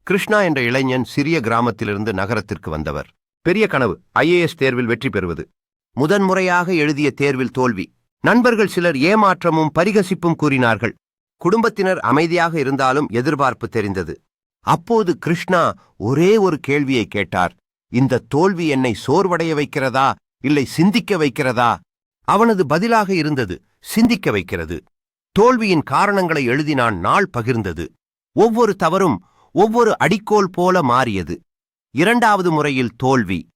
கிருஷ்ணா என்ற இளைஞன் சிறிய கிராமத்திலிருந்து நகரத்திற்கு வந்தவர். பெரிய கனவு, IAS தேர்வில் வெற்றி பெறுவது. முதன்முறையாக எழுதிய தேர்வில் தோல்வி. நண்பர்கள் சிலர் ஏமாற்றமும் பரிகசிப்பும் கூறினார்கள். குடும்பத்தினர் அமைதியாக இருந்தாலும் எதிர்பார்ப்பு தெரிந்தது. அப்போது கிருஷ்ணா ஒரே ஒரு கேள்வியை கேட்டார். இந்த தோல்வி என்னை சோர்வடைய வைக்கிறதா, இல்லை சிந்திக்க வைக்கிறதா? அவனது பதிலாக இருந்தது, சிந்திக்க வைக்கிறது. தோல்வியின் காரணங்களை எழுதினான். நாள் பகிர்ந்தது. ஒவ்வொரு தவறும் ஒவ்வொரு அடிக்கோல் போல மாறியது. இரண்டாவது முறையில் தோல்வி.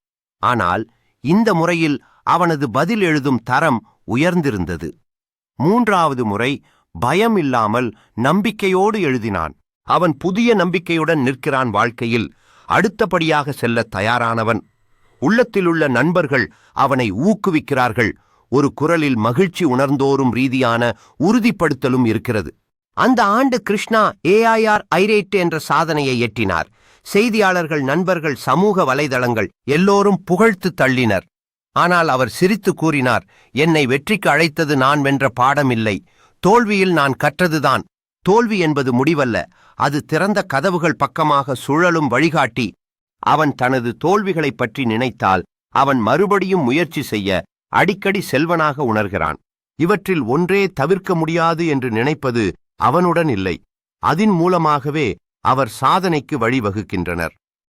ஆனால் இந்த முறையில் அவனது பதில் எழுதும் தரம் உயர்ந்திருந்தது. மூன்றாவது முறை பயம் இல்லாமல் நம்பிக்கையோடு எழுதினான். அவன் புதிய நம்பிக்கையுடன் நிற்கிறான். வாழ்க்கையில் அடுத்தபடியாக செல்ல தயாரானவன். உள்ளத்திலுள்ள நண்பர்கள் அவனை ஊக்குவிக்கிறார்கள். ஒரு குரலில் மகிழ்ச்சி உணர்ந்தோறும் ரீதியான உறுதிப்படுத்தலும் இருக்கிறது. அந்த ஆண்டு கிருஷ்ணா AIR iRate என்ற சாதனையை எட்டினார். செய்தியாளர்கள், நண்பர்கள், சமூக வலைதளங்கள் எல்லோரும் புகழ்த்து தள்ளினர். ஆனால் அவர் சிரித்து கூறினார், என்னை வெற்றிக்கு அழைத்தது நான் வென்ற பாடமில்லை, தோல்வியில் நான் கற்றதுதான். தோல்வி என்பது முடிவல்ல, அது திறந்த கதவுகள் பக்கமாக சுழலும் வழிகாட்டி. அவன் தனது தோல்விகளைப் பற்றி நினைத்தால் அவன் மறுபடியும் முயற்சி செய்ய அடிக்கடி செல்வனாக உணர்கிறான். இவற்றில் ஒன்றே தவிர்க்க முடியாது என்று நினைப்பது அவனுடன் இல்லை. அதன் மூலமாகவே அவர் சாதனைக்கு வழிவகுக்கின்றனர்.